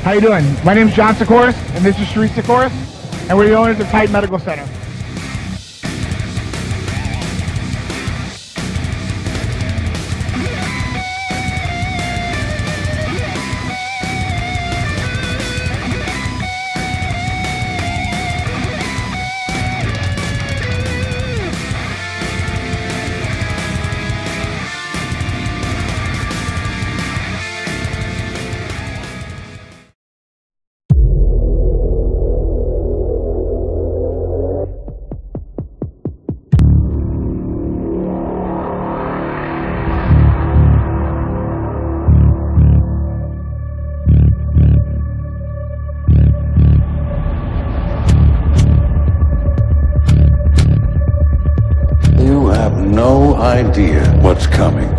How you doing? My name's John Sikoris, and this is Sheree Sikoris, and we're the owners of Titan Medical Center. You have no idea what's coming.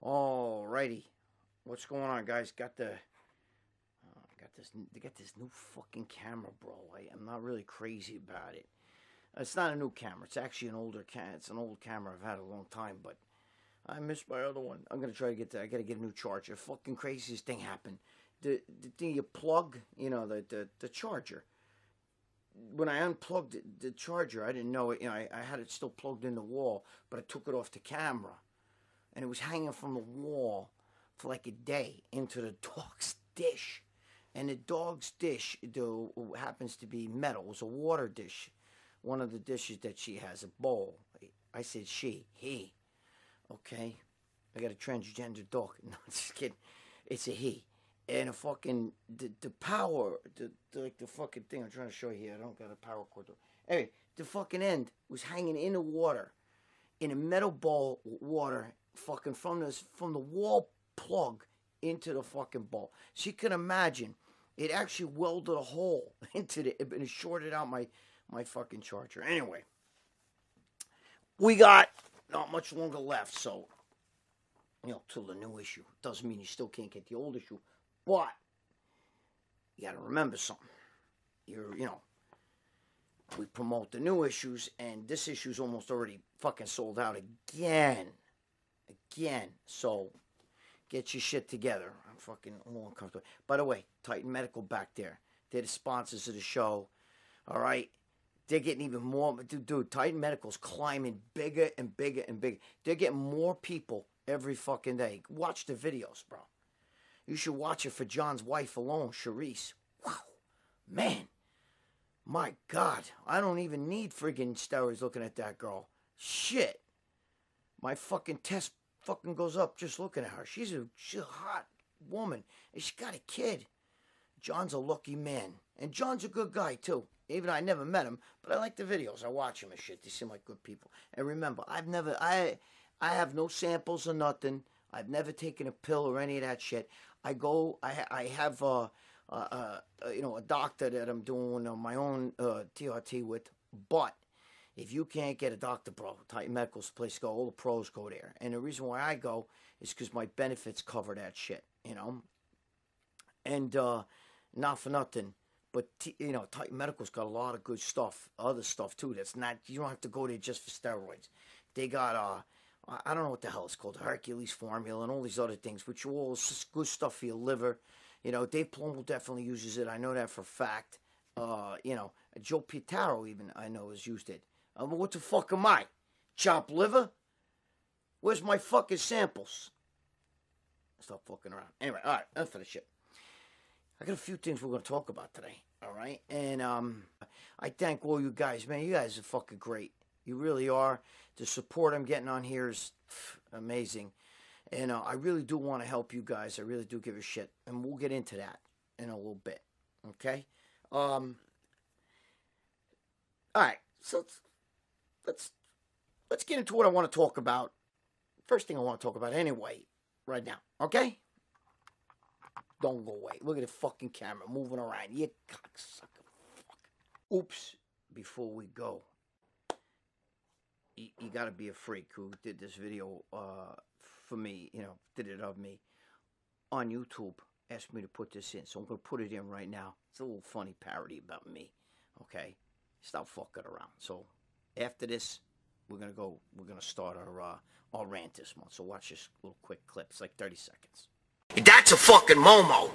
Alrighty, what's going on, guys? They got this new fucking camera, bro. I'm not really crazy about it. It's not a new camera. It's actually an older camera. It's an old camera I've had a long time, but I missed my other one. I'm gonna try to get that. I gotta get a new charger. Fucking craziest thing happened. The thing you plug, you know, the charger. When I unplugged the charger, I didn't know it. You know, I had it still plugged in the wall, but I took it off the camera, and it was hanging from the wall for like a day into the dog's dish, and the dog's dish happens to be metal. It was a water dish. One of the dishes that she has, a bowl. I said he. Okay? I got a transgender dog. No, just kidding. It's a he. And a fucking, the power, the fucking thing I'm trying to show you here. I don't got a power cord. Anyway, the fucking end was hanging in the water, in a metal bowl with water, fucking from the wall plug into the fucking bowl. So you can imagine, it actually welded a hole into and it shorted out my fucking charger. Anyway, we got not much longer left, so, you know, till the new issue. Doesn't mean you still can't get the old issue, but you gotta remember something. You know, we promote the new issues, and this issue's almost already fucking sold out again. So, get your shit together. I'm fucking a little uncomfortable. By the way, Titan Medical back there. They're the sponsors of the show. All right? They're getting even more. Dude, Titan Medical's climbing bigger and bigger and bigger. They're getting more people every fucking day. Watch the videos, bro. You should watch it for John's wife alone, Charisse. Wow. Man. My God. I don't even need friggin' steroids looking at that girl. Shit. My fucking test fucking goes up just looking at her. She's a hot woman. And she's got a kid. John's a lucky man. And John's a good guy, too. Even I never met him, but I like the videos. I watch them and shit. They seem like good people. And remember, I have no samples or nothing. I've never taken a pill or any of that shit. I have you know, a doctor that I'm doing my own TRT with. But if you can't get a doctor, bro, Titan Medical's the place to go. All the pros go there. And the reason why I go is because my benefits cover that shit, you know. And not for nothing. But, you know, Titan Medical's got a lot of good stuff, other stuff, too. That's not, you don't have to go there just for steroids. They got, I don't know what the hell it's called, Hercules formula and all these other things, which are all good stuff for your liver. You know, Dave Palumbo definitely uses it. I know that for a fact. You know, Joe Pietaro even, I know, has used it. What the fuck am I? Chopped liver? Where's my fucking samples? Stop fucking around. Anyway, all right, enough of the shit. I got a few things we're going to talk about today, all right? And I thank all you guys. Man, you guys are fucking great. You really are. The support I'm getting on here is amazing. And I really do want to help you guys. I really do give a shit. And we'll get into that in a little bit, okay? All right, so let's get into what I want to talk about. First thing I want to talk about anyway, right now, okay? Don't go away. Look at the fucking camera moving around. You cocksucker. Fuck. Oops. Before we go, you gotta be a freak who did this video for me, you know, did it of me on YouTube. asked me to put this in, so I'm going to put it in right now. It's a little funny parody about me, okay? Stop fucking around. So after this, we're going to start our rant this month. So watch this little quick clip. It's like 30 seconds. That's a fucking Momo.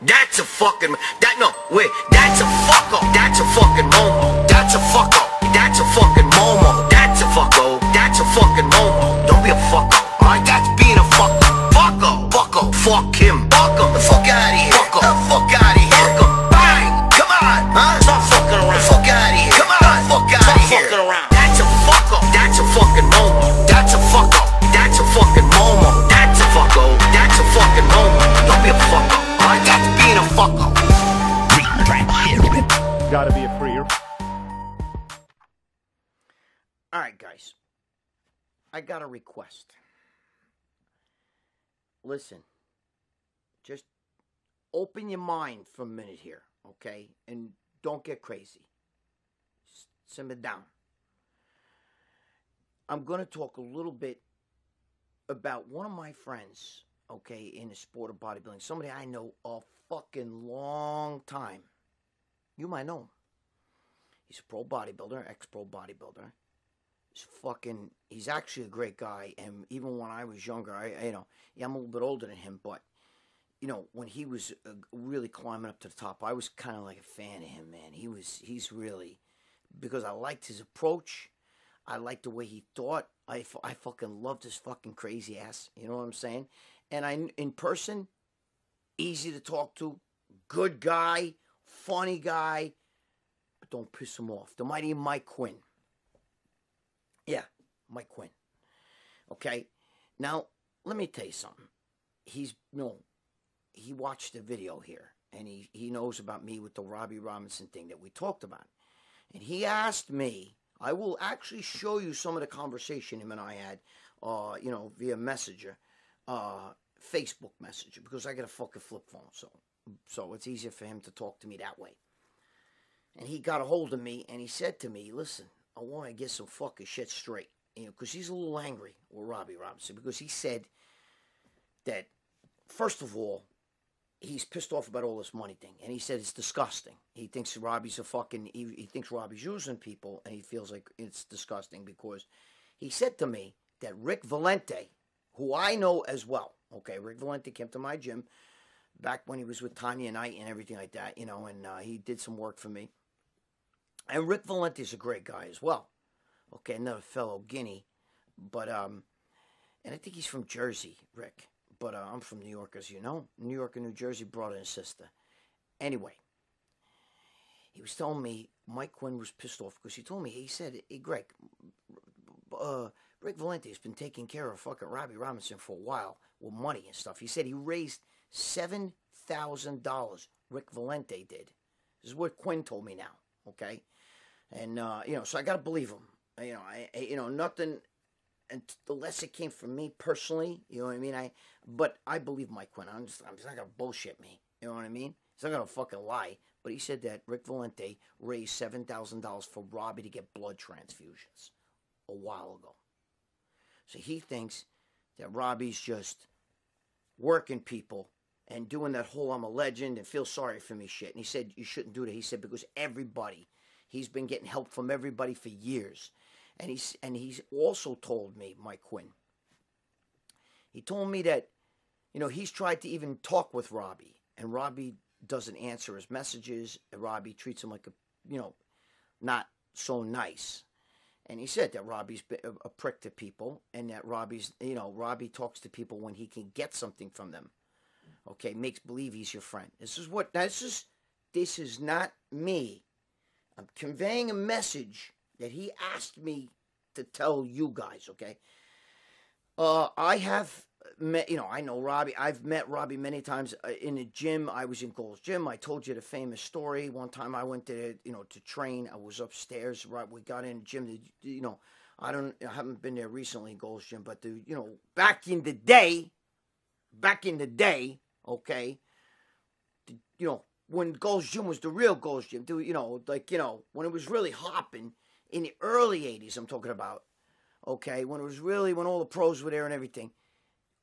That's a fucking, that's a fuck up. That's a fucking Momo. That's a fuck up. That's a fucking Momo. That's a fucko. That's a fucking Momo. Don't be a fuck up. Alright, that's being a fuck up. Fucko. Fucko. Fuck him. Fuck him. The fuck out of here. Fuck him. The fuck out of here. Fuck him. Bang. Come on. Huh? Stop fucking around. The fuck out of here. Come on. Fuck out of here. Fucking around. That's a fuck up. That's a fucking Momo. That's a fuck up. That's a fucking Momo. That's a fucko. That's a fucking Momo. Don't be a fuck up. Alright, that's being a fuck up. Gotta be a freer. Alright, guys. I got a request. Listen. Just open your mind for a minute here, okay? And don't get crazy. Just simmer down. I'm going to talk a little bit about one of my friends, okay, in the sport of bodybuilding. Somebody I know a fucking long time. You might know him. He's a pro bodybuilder, ex-pro bodybuilder. He's actually a great guy. And even when I was younger, I'm a little bit older than him, but, when he was really climbing up to the top, I was kind of like a fan of him, man. He's really, because I liked his approach. I liked the way he thought. I fucking loved his fucking crazy ass. You know what I'm saying? And in person, easy to talk to, good guy, funny guy, but don't piss him off. The mighty Mike Quinn. Yeah, Mike Quinn. Okay? Now, let me tell you something. He watched the video here, and he knows about me with the Robby Robinson thing that we talked about. And he asked me, I will actually show you some of the conversation him and I had, via Messenger, Facebook Messenger, because I got a fucking flip phone, so it's easier for him to talk to me that way. And he got a hold of me, and he said to me, listen, I want to get some fucking shit straight, because he's a little angry with Robby Robinson, because he said that, first of all, he's pissed off about all this money thing, and he said it's disgusting. He thinks Robby's he thinks Robby's using people, and he feels like it's disgusting, because he said to me that Rick Valente, who I know as well, okay, Rick Valente came to my gym back when he was with Tanya Knight and everything like that, and he did some work for me. And Rick Valente's a great guy as well. Okay, another fellow Guinea. But, and I think he's from Jersey, Rick. But I'm from New York, as you know. New York and New Jersey, brother and sister. Anyway, he was telling me Mike Quinn was pissed off because he told me, he said, hey, Greg, Rick Valente has been taking care of fucking Robby Robinson for a while with money and stuff. He said he raised $7,000. Rick Valente did. This is what Quinn told me now, okay? And, so I got to believe him. Nothing, and unless it came from me personally, you know what I mean? But I believe Mike Quinn. He's not going to bullshit me, you know what I mean? He's not going to fucking lie. But he said that Rick Valente raised $7,000 for Robby to get blood transfusions a while ago. So he thinks that Robby's just working people and doing that whole I'm a legend and feel sorry for me shit. And he said, you shouldn't do that. He said, because he's been getting help from everybody for years. And he's also told me, Mike Quinn, he told me that, he's tried to even talk with Robby, and Robby doesn't answer his messages, and Robby treats him like not so nice. And he said that Robby's a prick to people, and that Robby talks to people when he can get something from them. Okay, makes believe he's your friend. This is not me. I'm conveying a message that he asked me to tell you guys, okay? I have met, I know Robby. I've met Robby many times in the gym. I was in Gold's Gym. I told you the famous story. One time I went to, to train. I was upstairs. Right, we got in the gym. I haven't been there recently, Gold's Gym, but back in the day, okay, when Gold's Gym was the real Gold's Gym, when it was really hopping in the early 80s, I'm talking about, okay, when all the pros were there and everything,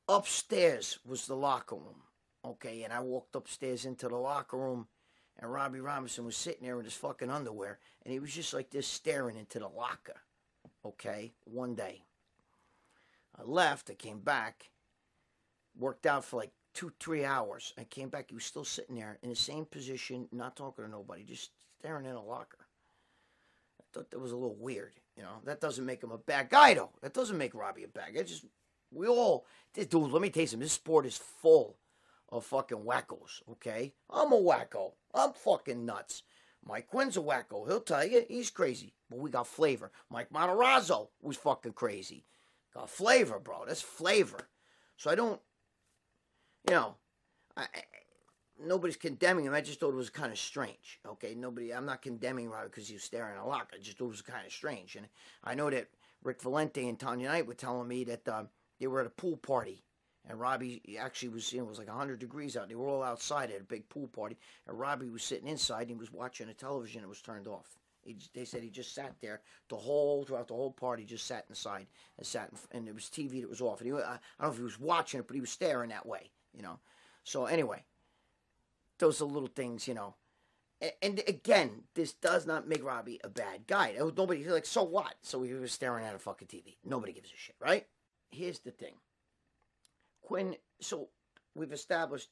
upstairs was the locker room, okay, and I walked upstairs into the locker room, and Robbie Robinson was sitting there in his fucking underwear, and he was just like this staring into the locker, okay, one day. I left, I came back, worked out for like 2-3 hours. I came back, he was still sitting there in the same position, not talking to nobody, just staring in a locker. I thought that was a little weird, you know. That doesn't make him a bad guy, though. That doesn't make Robbie a bad guy. Dude, let me tell you something. This sport is full of fucking wackos, okay? I'm a wacko. I'm fucking nuts. Mike Quinn's a wacko. He'll tell you. He's crazy. But we got flavor. Mike Matarazzo was fucking crazy. Got flavor, bro. That's flavor. So I don't, you know, nobody's condemning him. I just thought it was kind of strange, okay? I'm not condemning Robbie because he was staring at a locker. I just thought it was kind of strange. And I know that Rick Valente and Tanya Knight were telling me that they were at a pool party. And Robbie actually was, it was like 100 degrees out. They were all outside at a big pool party. And Robbie was sitting inside and he was watching a television that was turned off. They said he just sat there throughout the whole party, just sat inside and it was TV that was off. And I don't know if he was watching it, but he was staring that way, you know. So anyway, those are little things, you know. And again, this does not make Robbie a bad guy. Nobody's like, so what? So he was staring at a fucking TV. Nobody gives a shit, right? Here's the thing. Quinn, so we've established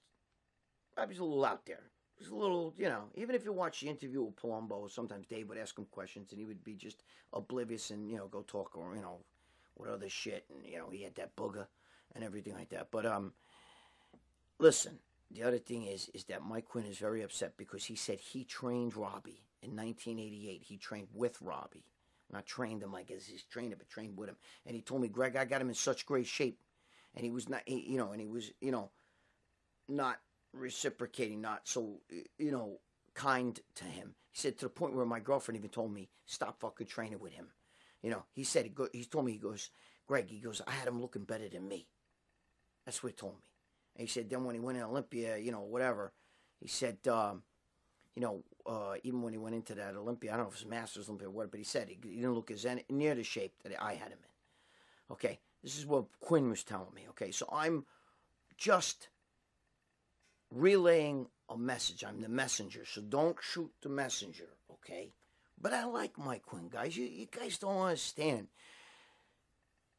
Robbie's a little out there. He's a little, you know, even if you watch the interview with Palumbo, sometimes Dave would ask him questions and he would be just oblivious and, you know, go talk or, you know, with other shit. And, you know, he had that booger and everything like that. But, listen, the other thing is that Mike Quinn is very upset because he said he trained Robbie in 1988. He trained with Robbie. Not trained him like as his trainer, but trained with him. And he told me, Greg, I got him in such great shape. And he was not, not reciprocating, not so, kind to him. He said to the point where my girlfriend even told me, stop fucking training with him. You know, he said, he told me, he goes, Greg, I had him looking better than me. That's what he told me. And he said, then when he went in Olympia, whatever, he said, even when he went into that Olympia, I don't know if it was Masters Olympia or what, but he said he didn't look as near the shape that I had him in. Okay. This is what Quinn was telling me, okay? So I'm just relaying a message. I'm the messenger, so don't shoot the messenger, okay? But I like Mike Quinn, guys. You guys don't understand.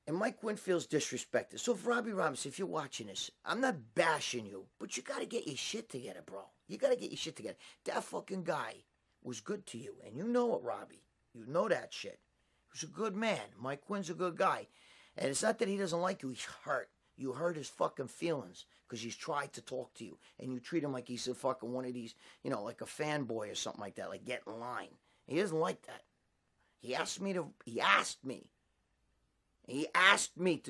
And Mike Quinn feels disrespected. So if Robbie Robinson, if you're watching this, I'm not bashing you, but you got to get your shit together, bro. You got to get your shit together. That fucking guy was good to you, and you know it, Robbie. You know that shit. He was a good man. Mike Quinn's a good guy. And it's not that he doesn't like you. He's hurt. You hurt his fucking feelings because he's tried to talk to you. And you treat him like he's a fucking one of these, like a fanboy or something like that. Like, get in line. He doesn't like that. He asked me to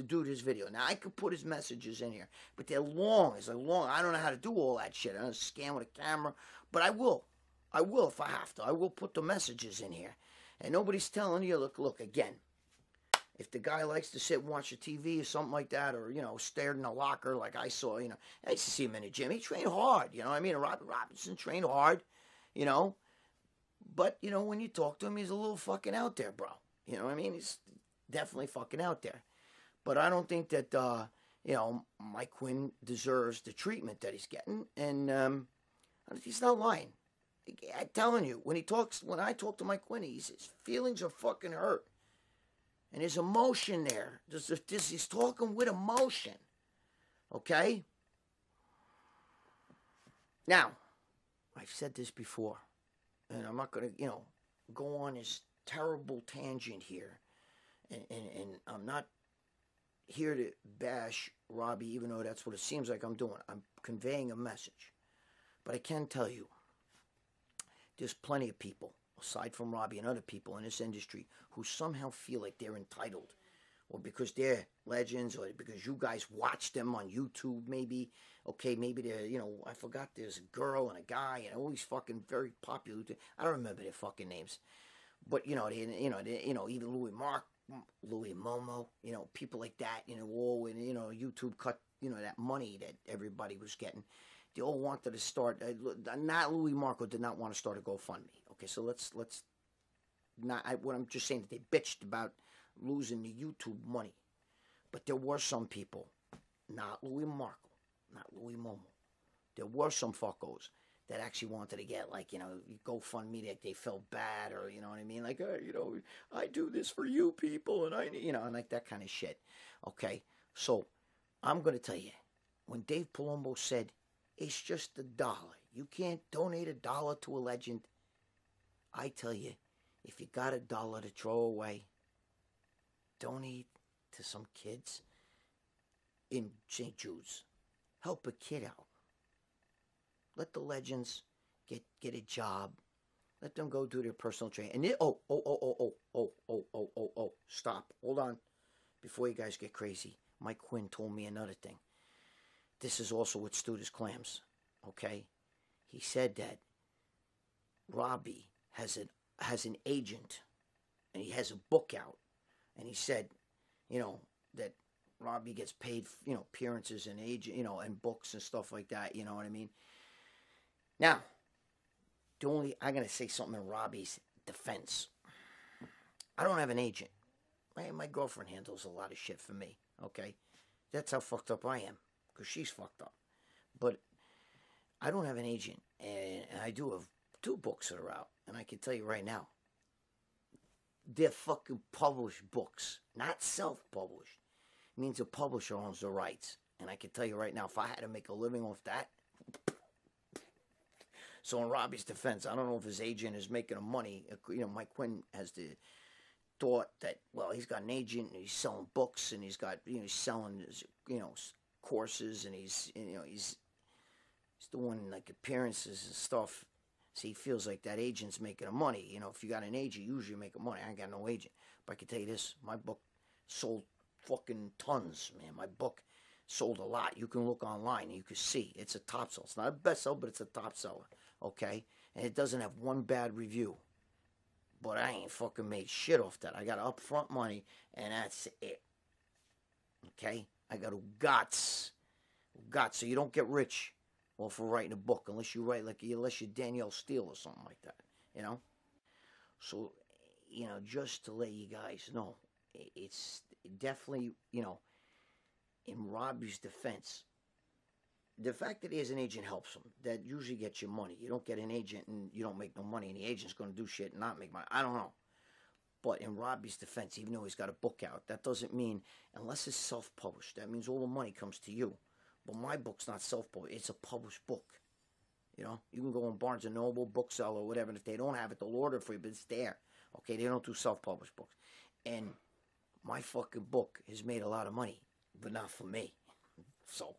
do this video. Now, I could put his messages in here. But they're long. It's like long. I don't know how to do all that shit. I don't scan with a camera. But I will. I will if I have to. I will put the messages in here. And nobody's telling you, look, again. If the guy likes to sit and watch the TV or something like that, or, stared in a locker like I saw, I used to see him in the gym. He trained hard, you know what I mean? Robby Robinson trained hard, But, when you talk to him, he's a little fucking out there, bro. You know what I mean? He's definitely fucking out there. But I don't think that, Mike Quinn deserves the treatment that he's getting. And he's not lying. I'm telling you, when I talk to Mike Quinn, his feelings are fucking hurt. And there's emotion there. He's talking with emotion. Okay? Now, I've said this before. And I'm not going to, go on this terrible tangent here. And I'm not here to bash Robbie, even though that's what it seems like I'm doing. I'm conveying a message. But I can tell you, there's plenty of people, aside from Robbie and other people in this industry, who somehow feel like they're entitled, or because they're legends, or because you guys watch them on YouTube, maybe. Okay, maybe they're, I forgot there's a girl and a guy, and all these fucking very popular. I don't remember their fucking names, but even Louis Momo, people like that, all when YouTube cut, that money that everybody was getting. They all wanted to start. Not Louis Marco did not want to start a GoFundMe. Okay, so let's not. What I'm just saying that they bitched about losing the YouTube money, but there were some people, not Louis Marco, not Louis Momo, there were some fuckos that actually wanted to get, like, you know, GoFundMe, that they felt bad, or, you know what I mean? Like, you know, I do this for you people, and you know, and like that kind of shit. Okay, so I'm going to tell you, when Dave Palumbo said, it's just $1, you can't donate $1 to a legend, I tell you, if you got $1 to throw away, donate to some kids in St. Jude's. Help a kid out. Let the legends get a job. Let them go do their personal training. And stop. Hold on. Before you guys get crazy, Mike Quinn told me another thing. This is also with Studa's Clams. Okay? He said that Robby has an agent, and he has a book out. And he said, you know, that Robby gets paid, you know, appearances and agent, you know, and books and stuff like that. You know what I mean? Now, I'm going to say something in Robby's defense. I don't have an agent. My girlfriend handles a lot of shit for me, okay? That's how fucked up I am, because she's fucked up. But I don't have an agent, and I do have 2 books that are out, and I can tell you right now, they're fucking published books, not self-published. It means the publisher owns the rights. And I can tell you right now, if I had to make a living off that... So in Robby's defense, I don't know if his agent is making him money. You know, Mike Quinn has the thought that, well, he's got an agent, and he's selling books, and he's got, you know, he's selling, you know, courses, and he's, you know, he's doing, like, appearances and stuff. So he feels like that agent's making him money. You know, if you got an agent, usually you make money. I ain't got no agent. But I can tell you this, my book sold fucking tons, man. My book sold a lot. You can look online and you can see. It's a top seller. It's not a bestseller, but it's a top seller. Okay? And it doesn't have one bad review. But I ain't fucking made shit off that. I got upfront money, and that's it. Okay? I got guts. Guts. So you don't get rich off of writing a book unless you write unless you're Danielle Steele or something like that. You know? So, you know, just to let you guys know, it's definitely, you know, in Robby's defense, the fact that he has an agent helps him. That usually gets you money. You don't get an agent and you don't make no money, and the agent's going to do shit and not make money. I don't know. But in Robby's defense, even though he's got a book out, that doesn't mean, unless it's self-published, that means all the money comes to you. But my book's not self-published. It's a published book. You know, you can go on Barnes & Noble, Bookseller, or whatever, and if they don't have it, they'll order it for you, but it's there. Okay, they don't do self-published books. And my fucking book has made a lot of money, but not for me. So,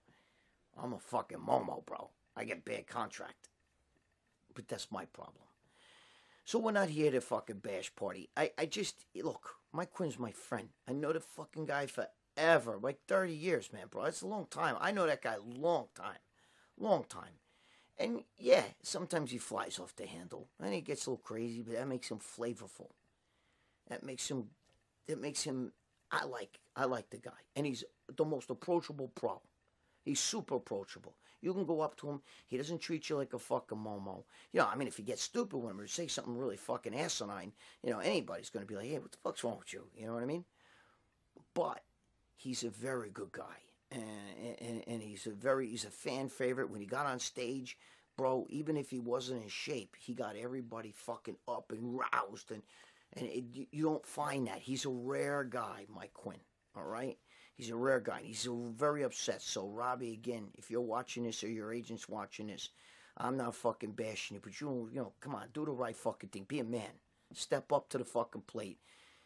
I'm a fucking Momo, bro. I get bad contract. But that's my problem. So we're not here to fucking bash party. I just, look, Mike Quinn's my friend. I know the fucking guy forever. Like 30 years, man, bro. That's a long time. I know that guy a long time. Long time. And, yeah, sometimes he flies off the handle. And he gets a little crazy, but that makes him flavorful. That makes him, I like the guy. And he's the most approachable pro. He's super approachable. You can go up to him. He doesn't treat you like a fucking Momo. You know, I mean, if you get stupid with him or say something really fucking asinine, you know, anybody's going to be like, hey, what the fuck's wrong with you? You know what I mean? But he's a very good guy. And he's a fan favorite. When he got on stage, bro, even if he wasn't in shape, he got everybody fucking up and roused. You don't find that. He's a rare guy, Mike Quinn. All right? He's a rare guy. He's very upset. So, Robby, again, if you're watching this or your agent's watching this, I'm not fucking bashing you. But, you know, come on, do the right fucking thing. Be a man. Step up to the fucking plate.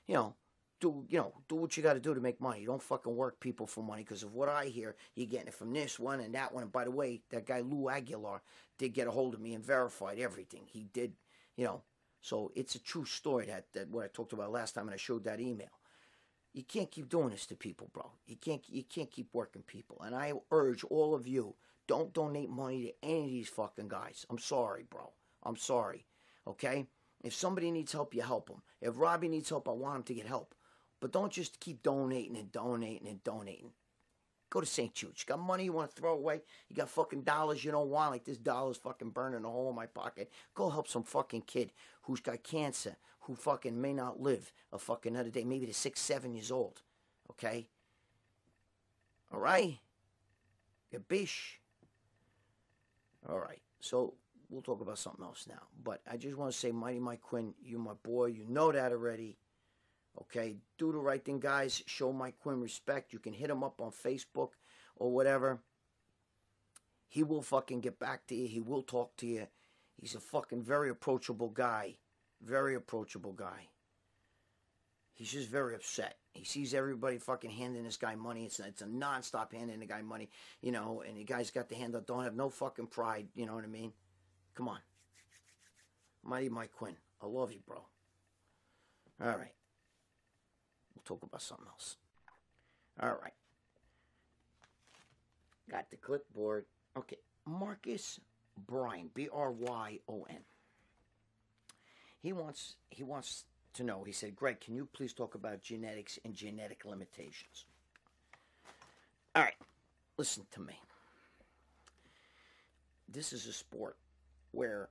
You know, do what you got to do to make money. You don't fucking work people for money, because of what I hear, you're getting it from this one and that one. And by the way, that guy Lou Aguilar did get a hold of me and verified everything. He did, you know. So it's a true story, that what I talked about last time, and I showed that email. You can't keep doing this to people, bro. You can't keep working people. And I urge all of you, don't donate money to any of these fucking guys. I'm sorry, bro. I'm sorry. Okay? If somebody needs help, you help them. If Robby needs help, I want him to get help. But don't just keep donating and donating and donating. Go to St. Jude's. You got money you want to throw away? You got fucking dollars you don't want, like this dollar's fucking burning a hole in my pocket. Go help some fucking kid who's got cancer, who fucking may not live a fucking another day. Maybe they're 6, 7 years old. Okay? All right? Gabish. All right. So we'll talk about something else now. But I just want to say, Mighty Mike Quinn, you my boy. You know that already. Okay? Do the right thing, guys. Show Mike Quinn respect. You can hit him up on Facebook or whatever. He will fucking get back to you. He will talk to you. He's a fucking very approachable guy. Very approachable guy. He's just very upset. He sees everybody fucking handing this guy money. It's a non-stop handing the guy money, you know, and the guy's got the hand up. Don't have no fucking pride, you know what I mean? Come on. Mighty Mike Quinn. I love you, bro. All right. We'll talk about something else. All right. Got the clipboard. Okay. Marcus Bryan. B-R-Y-O-N. He wants to know. He said, Greg, can you please talk about genetics and genetic limitations? All right. Listen to me. This is a sport where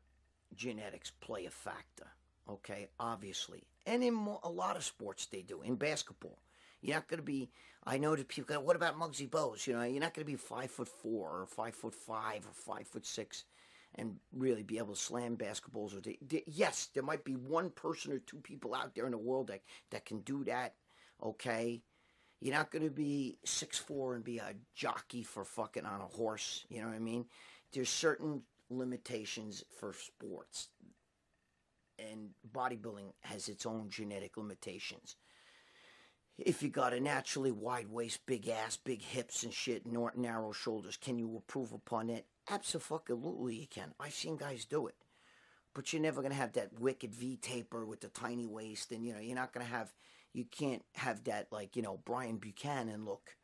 genetics play a factor. Okay, obviously. And in a lot of sports they do. In basketball, you're not going to be, I know that people go, what about Muggsy Bogues? You know, you're not going to be 5'4" or 5'5" or 5'6" and really be able to slam basketballs. Yes, there might be one person or two people out there in the world that can do that, okay? You're not going to be 6'4" and be a jockey for fucking on a horse, you know what I mean? There's certain limitations for sports. And bodybuilding has its own genetic limitations. If you got a naturally wide waist, big ass, big hips and shit, narrow shoulders, can you improve upon it? Absolutely you can. I've seen guys do it. But you're never going to have that wicked V-taper with the tiny waist. And, you know, you're not going to have, you can't have that, like, you know, Brian Buchanan look.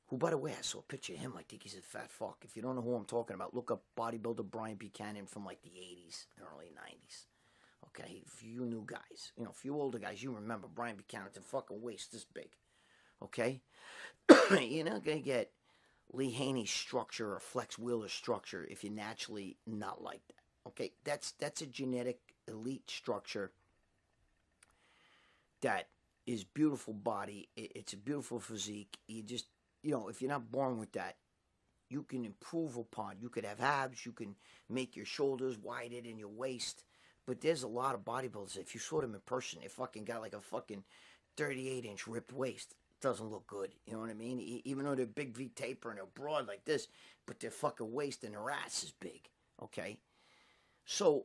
Who, by the way, I saw a picture of him. I think he's a fat fuck. If you don't know who I'm talking about, look up bodybuilder Brian Buchanan from, like, the 80s, early 90s. Okay, for you new guys, you know, for you older guys, you remember Brian Buchanan with a fucking waist this big. Okay? You're not going to get Lee Haney's structure or Flex Wheeler's structure if you're naturally not like that. Okay? That's a genetic elite structure that is beautiful body. It's a beautiful physique. You just, you know, if you're not born with that, you can improve upon. You could have abs. You can make your shoulders wider than your waist. But there's a lot of bodybuilders, if you saw them in person, they fucking got like a fucking 38-inch ripped waist. It doesn't look good, you know what I mean? Even though they're big V-taper and they're broad like this, but their fucking waist and their ass is big, okay? So,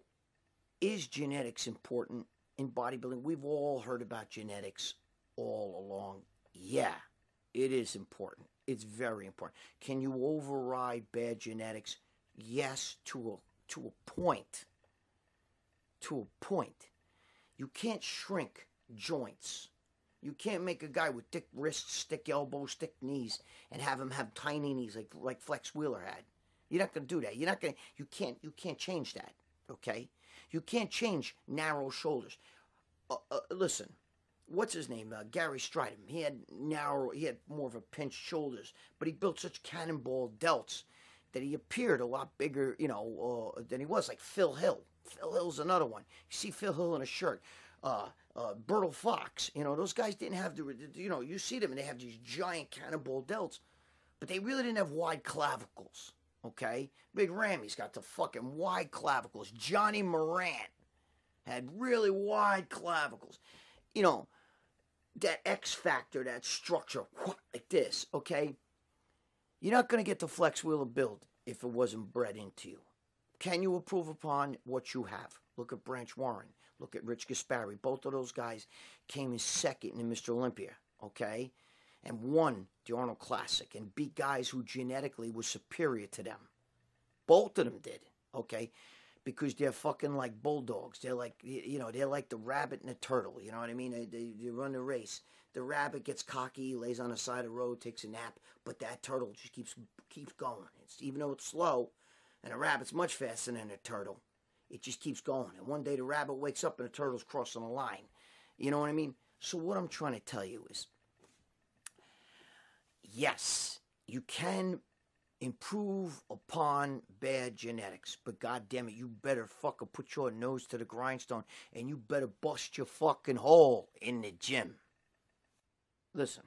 is genetics important in bodybuilding? We've all heard about genetics all along. Yeah, it is important. It's very important. Can you override bad genetics? Yes, to a point. To a point. You can't shrink joints. You can't make a guy with thick wrists, thick elbows, thick knees, and have him have tiny knees like Flex Wheeler had. You're not going to do that. You're not going. You can't change that. Okay. You can't change narrow shoulders. Listen, what's his name? Gary Stridham. He had more of a pinched shoulders, but he built such cannonball delts that he appeared a lot bigger, you know, than he was. Like Phil Hill. Phil Hill's another one. You see Phil Hill in a shirt. Bertil Fox. You know, those guys didn't have the, you know, you see them and they have these giant cannonball delts, but they really didn't have wide clavicles. Okay? Big Ramy's got the fucking wide clavicles. Johnny Moran had really wide clavicles. You know, that X factor, that structure, like this, okay? You're not going to get the Flex Wheeler build if it wasn't bred into you. Can you improve upon what you have? Look at Branch Warren. Look at Rich Gaspari. Both of those guys came in second in Mr. Olympia, okay? And won the Arnold Classic and beat guys who genetically were superior to them. Both of them did, okay? Because they're fucking like bulldogs. They're like, you know, they're like the rabbit and the turtle, you know what I mean? They run the race. The rabbit gets cocky, lays on the side of the road, takes a nap, but that turtle just keeps going. Even though it's slow, and a rabbit's much faster than a turtle, it just keeps going. And one day the rabbit wakes up and the turtle's crossing the line. You know what I mean? So what I'm trying to tell you is, yes, you can improve upon bad genetics, but goddamn it, you better fucking put your nose to the grindstone and you better bust your fucking hole in the gym. Listen,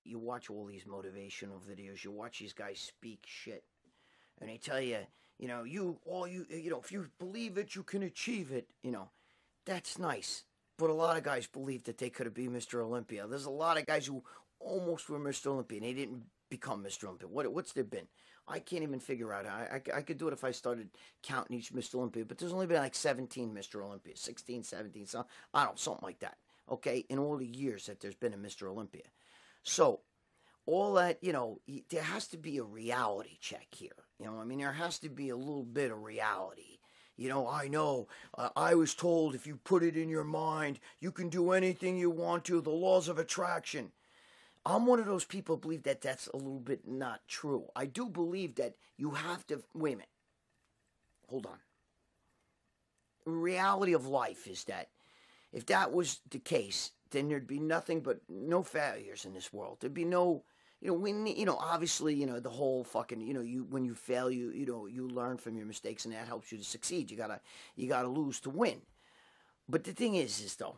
you watch all these motivational videos, you watch these guys speak shit, and they tell you, You know, if you believe it, you can achieve it. You know, that's nice. But a lot of guys believe that they could have been Mr. Olympia. There's a lot of guys who almost were Mr. Olympia and they didn't become Mr. Olympia. What's there been? I can't even figure out. I could do it if I started counting each Mr. Olympia, but there's only been like 17 Mr. Olympia, 16, 17, so I don't know, something like that. Okay, in all the years that there's been a Mr. Olympia. So all that, you know, there has to be a reality check here. You know, I mean, there has to be a little bit of reality. You know, I was told if you put it in your mind, you can do anything you want to, the laws of attraction. I'm one of those people who believe that that's a little bit not true. I do believe that you have to, wait a minute, hold on. The reality of life is that if that was the case, then there'd be nothing but no failures in this world. There'd be no, obviously, the whole fucking, when you fail, you learn from your mistakes and that helps you to succeed. You gotta lose to win. But the thing is though,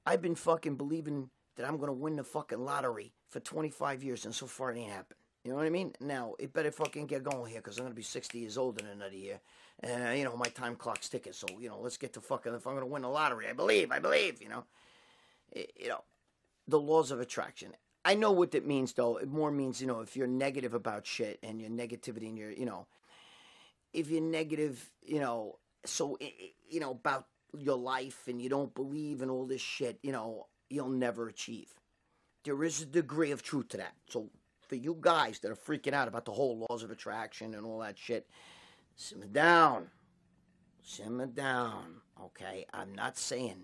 I've been fucking believing that I'm going to win the fucking lottery for 25 years, and so far it ain't happened. You know what I mean? Now, it better fucking get going here, because I'm going to be 60 years old in another year. And, my time clock's ticking, so, let's get to fucking, if I'm going to win the lottery, I believe, the laws of attraction. I know what that means, though. It more means, if you're negative about shit, and your negativity, and your, if you're negative, about your life, and you don't believe in all this shit, you'll never achieve. There is a degree of truth to that. So for you guys that are freaking out about the whole laws of attraction and all that shit, simmer down. Simmer down, okay? I'm not saying,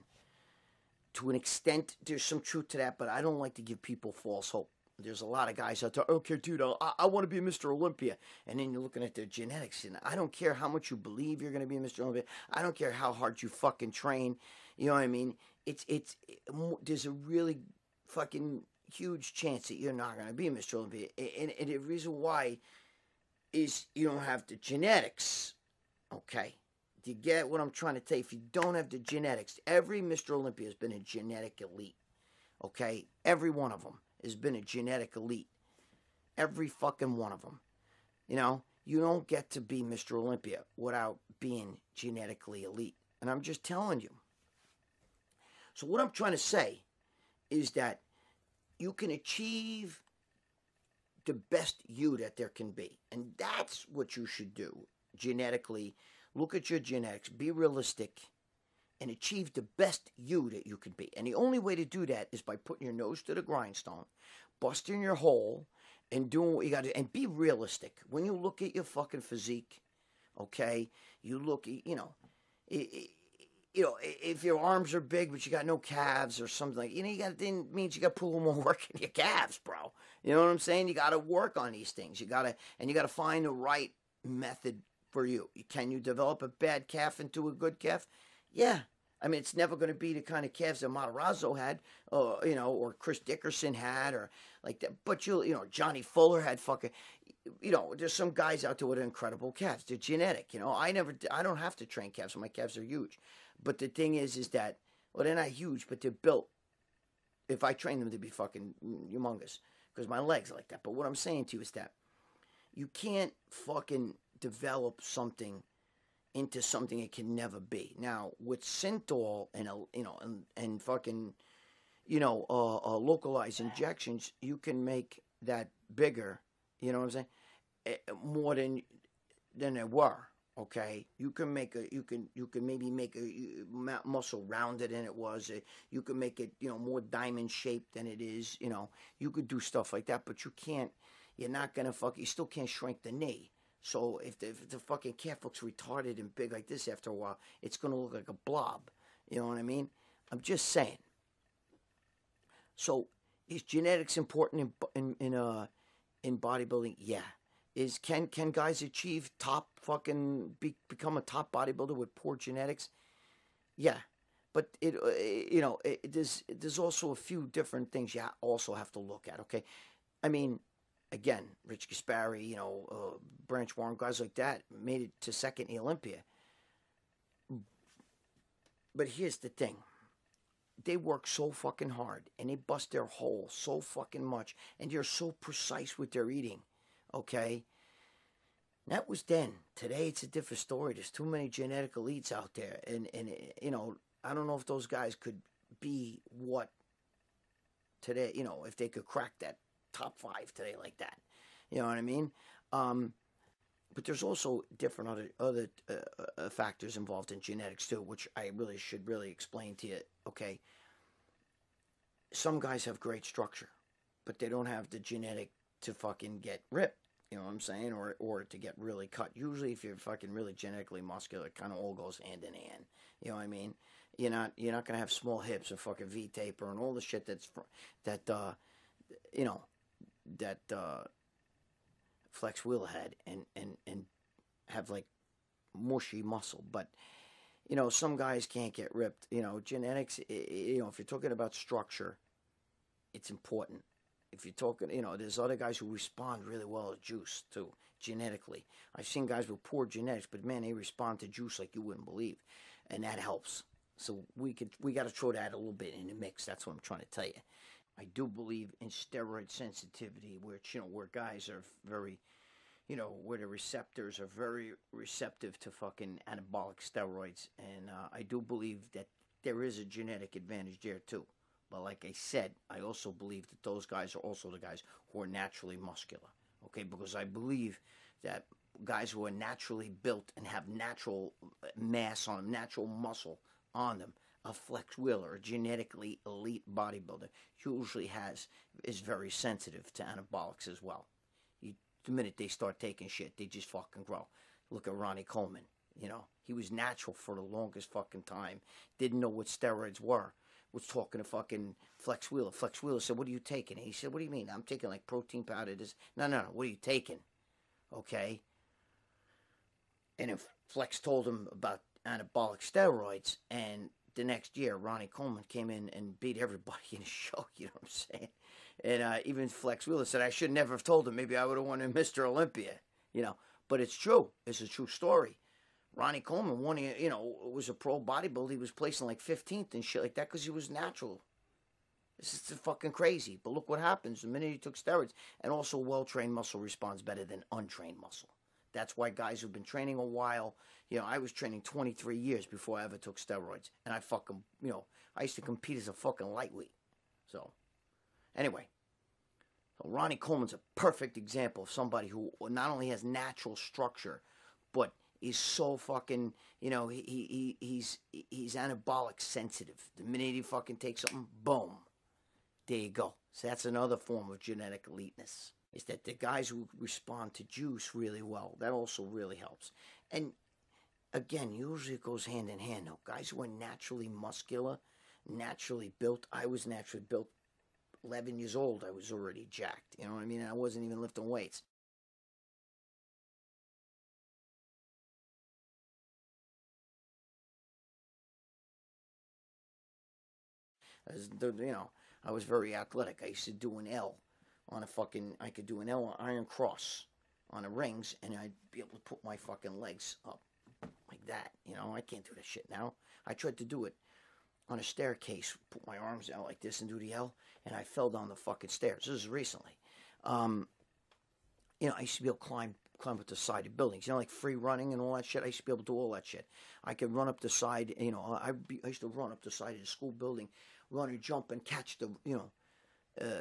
to an extent, there's some truth to that, but I don't like to give people false hope. There's a lot of guys out there, okay, dude, I want to be Mr. Olympia. And then you're looking at their genetics, and I don't care how much you believe you're going to be Mr. Olympia. I don't care how hard you fucking train. You know what I mean? There's a really fucking huge chance that you're not going to be Mr. Olympia. And the reason why is you don't have the genetics, okay? Do you get what I'm trying to tell you? If you don't have the genetics, every Mr. Olympia has been a genetic elite, okay? Every one of them has been a genetic elite. Every fucking one of them. You don't get to be Mr. Olympia without being genetically elite. And I'm just telling you. So what I'm trying to say is that you can achieve the best you that there can be. And that's what you should do genetically. Look at your genetics, be realistic, and achieve the best you that you can be. And the only way to do that is by putting your nose to the grindstone, busting your hole, and doing what you got to do. And be realistic. When you look at your fucking physique, okay, you look, if your arms are big but you got no calves or something like, it means you got to put a little more work in your calves, bro. You know what I'm saying? You got to work on these things. You got to find the right method for you. Can you develop a bad calf into a good calf? Yeah. I mean, it's never going to be the kind of calves that Matarazzo had, or Chris Dickerson had, or like that. But Johnny Fuller had fucking, there's some guys out there with incredible calves. They're genetic. I don't have to train calves. So my calves are huge. But the thing is that, well, they're not huge, but they're built. If I train them to be fucking humongous, because my legs are like that. But what I'm saying to you is that you can't fucking develop something into something it can never be. Now, with Synthol and fucking, localized injections, you can make that bigger, you know what I'm saying, more than they were, okay? You can maybe make a muscle rounder than it was. You can make it, more diamond shaped than it is, You could do stuff like that, but you're not going to you still can't shrink the knee. So if the fucking calf looks retarded and big like this after a while, it's going to look like a blob. You know what I mean? I'm just saying. So is genetics important in bodybuilding? Yeah. Can guys achieve become a top bodybuilder with poor genetics? Yeah. But there's also a few different things you also have to look at. Okay, I mean. Again, Rich Gaspari, Branch Warren, guys like that made it to second in the Olympia. But here's the thing. They work so fucking hard, and they bust their hole so fucking much, and they're so precise with their eating, okay? That was then. Today, it's a different story. There's too many genetic elites out there. And you know, I don't know if those guys could be what today, you know, if they could crack that top 5 today like that. You know what I mean? But there's also different other factors involved in genetics too, which I really should explain to you. Okay, some guys have great structure, but they don't have the genetic to fucking get ripped. You know what I'm saying? Or to get really cut. Usually, if you're fucking really genetically muscular, it kind of all goes hand in hand. You know what I mean? You're not gonna have small hips or fucking V taper and all the shit that Flex Wheeler had and have like mushy muscle. But you know, some guys can't get ripped. You know, genetics. You know, if you're talking about structure, it's important. If you're talking, you know, there's other guys who respond really well to juice too, genetically. I've seen guys with poor genetics, but man, they respond to juice like you wouldn't believe, and that helps. So we got to throw that a little bit in the mix. That's what I'm trying to tell you. I do believe in steroid sensitivity, which, you know, where guys are very, you know, where the receptors are very receptive to fucking anabolic steroids, and I do believe that there is a genetic advantage there too. But like I said, I also believe that those guys are also the guys who are naturally muscular. Okay, because I believe that guys who are naturally built and have natural mass on them, natural muscle on them, a Flex Wheeler, a genetically elite bodybuilder, usually is very sensitive to anabolics as well. The minute they start taking shit, they just fucking grow. Look at Ronnie Coleman. You know, he was natural for the longest fucking time. Didn't know what steroids were. Was talking to fucking Flex Wheeler. Flex Wheeler said, "What are you taking?" And he said, "What do you mean? I'm taking like protein powder." No. What are you taking? Okay. And if Flex told him about anabolic steroids, and the next year Ronnie Coleman came in and beat everybody in the show. You know what I'm saying? And even Flex Wheeler said, "I should never have told him. Maybe I would have won Mr. Olympia." You know, but it's true. It's a true story. Ronnie Coleman won, you know, was a pro bodybuilder. He was placing like 15th and shit like that because he was natural. This is fucking crazy. But look what happens the minute he took steroids. And also, well-trained muscle responds better than untrained muscle. That's why guys who've been training a while, you know, I was training 23 years before I ever took steroids. And I fucking, you know, I used to compete as a fucking lightweight. So, anyway. So Ronnie Coleman's a perfect example of somebody who not only has natural structure, but is so fucking, you know, he's anabolic sensitive. The minute he fucking takes something, boom, there you go. So that's another form of genetic eliteness. Is that the guys who respond to juice really well, that also really helps. And again, usually it goes hand in hand though. Guys who are naturally muscular, naturally built. I was naturally built. 11 years old, I was already jacked. You know what I mean? And I wasn't even lifting weights. You know, I was very athletic. I used to do an L on I could do an L on iron cross on the rings, and I'd be able to put my fucking legs up like that. You know, I can't do that shit now. I tried to do it on a staircase, put my arms out like this and do the L, and I fell down the fucking stairs. This is recently. You know, I used to be able to climb up the side of buildings, you know, like free running and all that shit. I used to be able to do all that shit. I could run up the side, you know, I used to run up the side of the school building, run and jump and catch the, you know,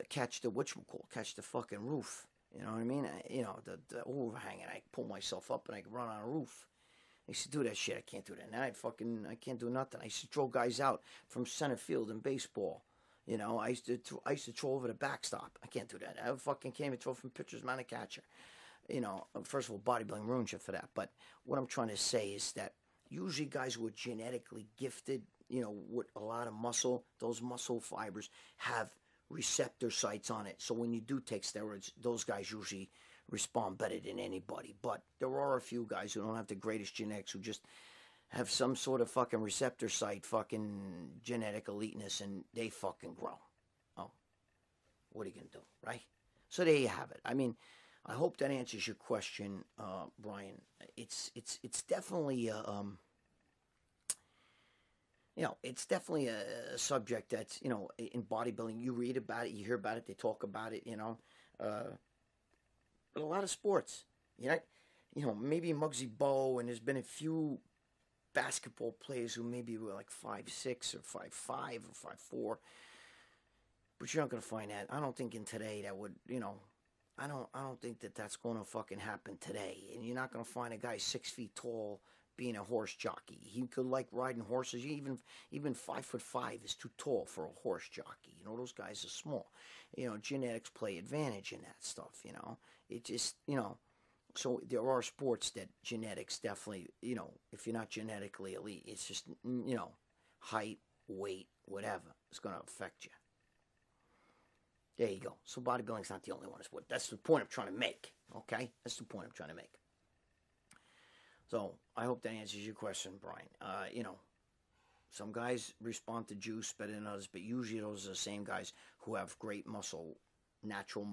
catch the fucking roof. You know what I mean? You know, the overhang, and I pull myself up and I could run on a roof. I used to do that shit. I can't do that now. I can't do nothing. I used to throw guys out from center field in baseball. You know, I used to throw over the backstop. I can't do that. I fucking came and throw from pitcher's mound to catcher. You know, first of all, bodybuilding ruins you for that. But what I'm trying to say is that usually guys who are genetically gifted, you know, with a lot of muscle, those muscle fibers have receptor sites on it. So when you do take steroids, those guys usually respond better than anybody. But there are a few guys who don't have the greatest genetics, who just have some sort of fucking receptor site, fucking genetic eliteness, and they fucking grow. Oh, what are you gonna do, right? So there you have it. I mean, I hope that answers your question, Brian. It's definitely you know, it's definitely a subject that's, you know, in bodybuilding, you read about it, you hear about it, they talk about it, you know. But a lot of sports, you know, you know, maybe Muggsy Bowe, and there's been a few basketball players who maybe were like 5'6" or 5'5" or 5'4", but you're not gonna find that. I don't think in today that would, you know, I don't think that that's gonna fucking happen today. And you're not gonna find a guy 6 feet tall being a horse jockey. He could like riding horses. Even 5'5" is too tall for a horse jockey. You know, those guys are small. You know, genetics play advantage in that stuff. You know, it just, you know. So there are sports that genetics definitely, you know, if you're not genetically elite, it's just, you know, height, weight, whatever, it's going to affect you. There you go. So bodybuilding's not the only one. That's the point I'm trying to make, okay? That's the point I'm trying to make. So I hope that answers your question, Brian. You know, some guys respond to juice better than others, but usually those are the same guys who have great muscle, natural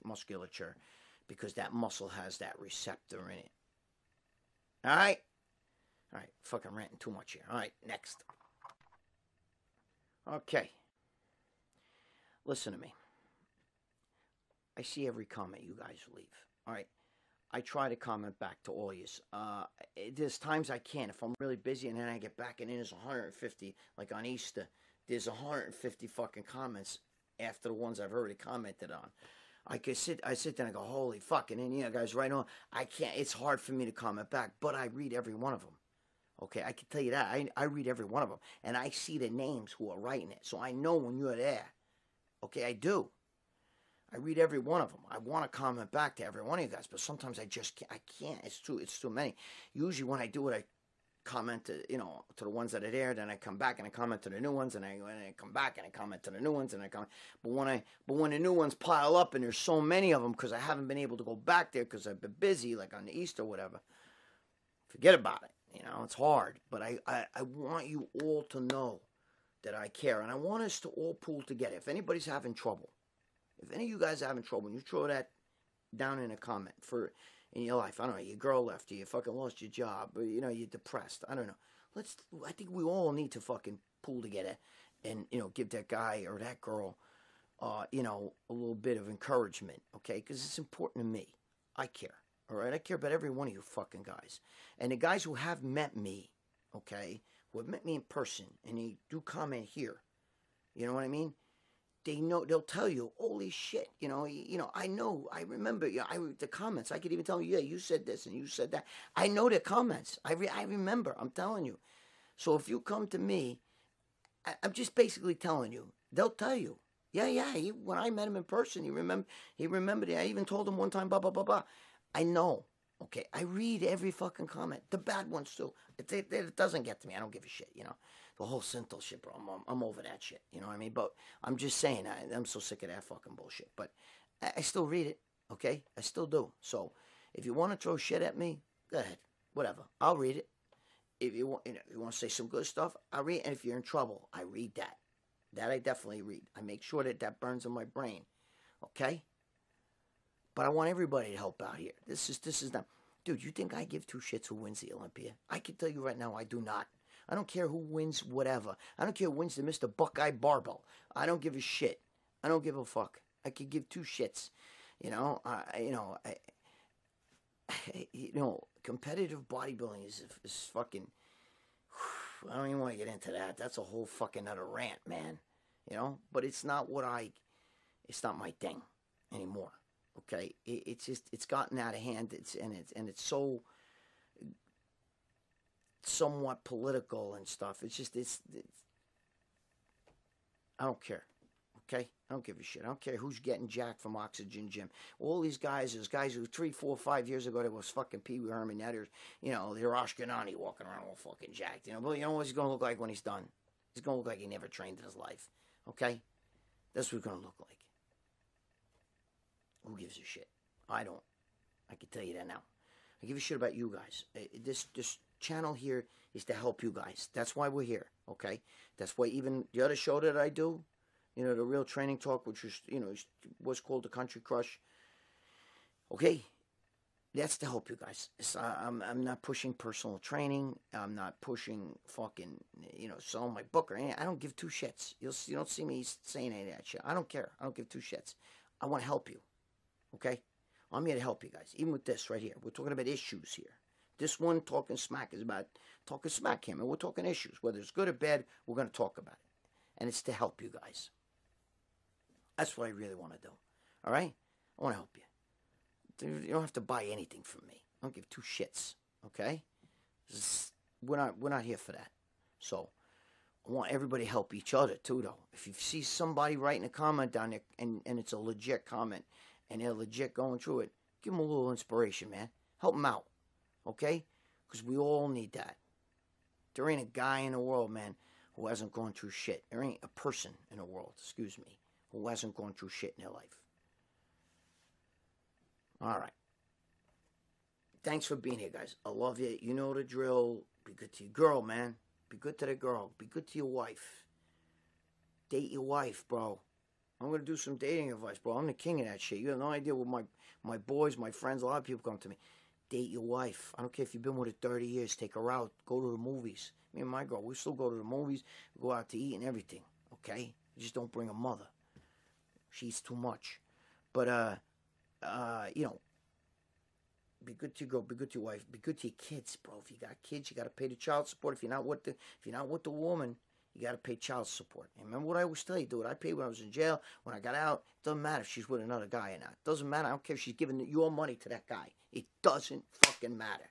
musculature, because that muscle has that receptor in it. All right? All right, fucking ranting too much here. All right, next. Okay. Listen to me. I see every comment you guys leave. All right? I try to comment back to all yous. There's times I can't. If I'm really busy and then I get back and then there's 150, like on Easter, there's 150 fucking comments after the ones I've already commented on. I sit there and I go, holy fuck, and then, you know, guys, right on, I can't, it's hard for me to comment back, but I read every one of them. Okay, I can tell you that. I read every one of them, and I see the names who are writing it, so I know when you're there. Okay, I do. I read every one of them. I want to comment back to every one of you guys, but sometimes I just can't. I can't. It's too many. Usually when I do it, I comment to, you know, to the ones that are there, then I come back and I comment to the new ones, and I come back and I comment to the new ones, and I comment. But when the new ones pile up and there's so many of them because I haven't been able to go back there because I've been busy, like on the Easter or whatever, forget about it. You know, it's hard. But I want you all to know that I care, and I want us to all pull together. If anybody's having trouble, if any of you guys are having trouble, and you throw that down in a comment in your life, I don't know, your girl left you, you fucking lost your job, or, you know, you're depressed, I don't know. I think we all need to fucking pull together and, you know, give that guy or that girl, you know, a little bit of encouragement, okay? Because it's important to me. I care, all right? I care about every one of you fucking guys. And the guys who have met me, okay, who have met me in person, and they do comment here, you know what I mean? They know, they'll tell you, holy shit, you know, I know, I remember, you know, the comments. I could even tell you, yeah, you said this and you said that. I know the comments. I remember, I'm telling you. So if you come to me, I'm just basically telling you, they'll tell you, yeah, when I met him in person, he remembered it. I even told him one time, blah, blah, blah, blah. I know, okay, I read every fucking comment, the bad ones too. It doesn't get to me, I don't give a shit, you know. The whole Synthol shit, bro. I'm over that shit. You know what I mean? But I'm just saying, I'm so sick of that fucking bullshit. But I still read it, okay? I still do. So if you want to throw shit at me, go ahead. Whatever. I'll read it. If you want, if you want to say some good stuff, I'll read it. And if you're in trouble, I read that. That I definitely read. I make sure that burns in my brain, okay? But I want everybody to help out here. This is not... Dude, you think I give two shits who wins the Olympia? I can tell you right now, I do not. I don't care who wins whatever. I don't care who wins the Mr. Buckeye Barbell. I don't give a shit. I don't give a fuck. I could give two shits. You know, competitive bodybuilding is fucking... I don't even want to get into that. That's a whole fucking other rant, man. You know, but it's not it's not my thing anymore. Okay, it's gotten out of hand. It's so somewhat political and stuff. It's I don't care. Okay, I don't give a shit. I don't care who's getting jacked from Oxygen Gym. All these guys, there's guys who 3, 4, 5 years ago, there was fucking Pee Wee Herman. Now there's, you know, they're Ashkenani walking around all fucking jacked. You know, but you know what he's gonna look like when he's done? He's gonna look like he never trained in his life. Okay, that's what he's gonna look like. Who gives a shit? I don't. I can tell you that now. I give a shit about you guys. This channel here is to help you guys. That's why we're here, okay? That's why even the other show that I do, you know, the Real Training Talk, which was, you know, was called the Country Crush, okay? That's to help you guys. I'm not pushing personal training. I'm not pushing fucking, you know, selling my book or anything. I don't give two shits. You don't see me saying any of that shit. I don't care. I don't give two shits. I want to help you. Okay? I'm here to help you guys. Even with this right here. We're talking about issues here. This one, Talking Smack, is about talking smack him. And we're talking issues. Whether it's good or bad, we're going to talk about it. And it's to help you guys. That's what I really want to do. All right? I want to help you. You don't have to buy anything from me. I don't give two shits. Okay? We're not here for that. So, I want everybody to help each other, too, though. If you see somebody writing a comment down there, and it's a legit comment, and they're legit going through it, give them a little inspiration, man. Help them out. Okay? Because we all need that. There ain't a guy in the world, man, who hasn't gone through shit. There ain't a person in the world, excuse me, who hasn't gone through shit in their life. All right. Thanks for being here, guys. I love you. You know the drill. Be good to your girl, man. Be good to the girl. Be good to your wife. Date your wife, bro. I'm going to do some dating advice, bro. I'm the king of that shit. You have no idea what my boys, my friends, a lot of people come to me. Date your wife. I don't care if you've been with her 30 years. Take her out. Go to the movies. Me and my girl, we still go to the movies. Go out to eat and everything, okay? You just don't bring a mother. She eats too much. But, you know, be good to your girl, be good to your wife, be good to your kids, bro. If you got kids, you got to pay the child support. If you're not with the woman, you got to pay child support. And remember what I always tell you, dude. I paid when I was in jail. When I got out, it doesn't matter if she's with another guy or not. It doesn't matter. I don't care if she's giving your money to that guy. It doesn't fucking matter.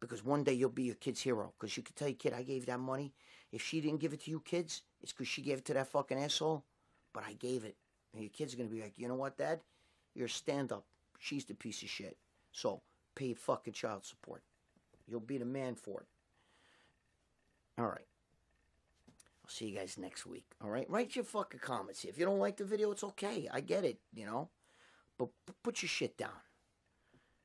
Because one day you'll be your kid's hero. Because you can tell your kid, I gave that money. If she didn't give it to you kids, it's because she gave it to that fucking asshole. But I gave it. And your kid's going to be like, you know what, Dad? You're a stand-up. She's the piece of shit. So, pay your fucking child support. You'll be the man for it. All right. I'll see you guys next week. All right? Write your fucking comments here. If you don't like the video, it's okay. I get it, you know. But put your shit down.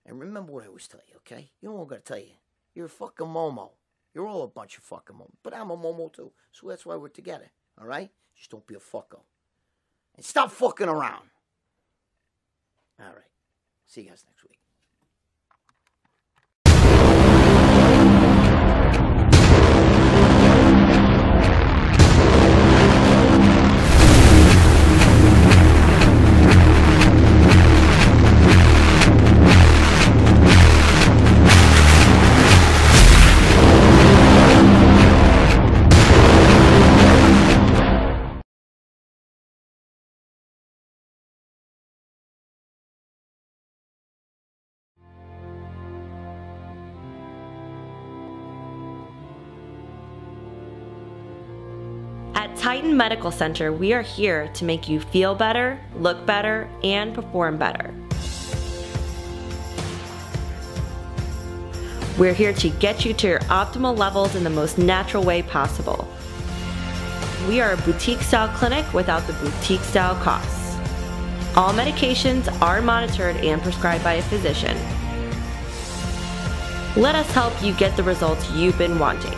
And remember what I always tell you, okay? You know what I'm going to tell you? You're a fucking Momo. You're all a bunch of fucking Momo. But I'm a Momo too. So that's why we're together. All right? Just don't be a fucko. And stop fucking around. All right. See you guys next week. At Titan Medical Center, we are here to make you feel better, look better, and perform better. We're here to get you to your optimal levels in the most natural way possible. We are a boutique-style clinic without the boutique-style costs. All medications are monitored and prescribed by a physician. Let us help you get the results you've been wanting.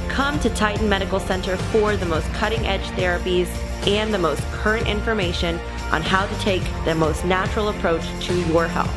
Come to Titan Medical Center for the most cutting-edge therapies and the most current information on how to take the most natural approach to your health.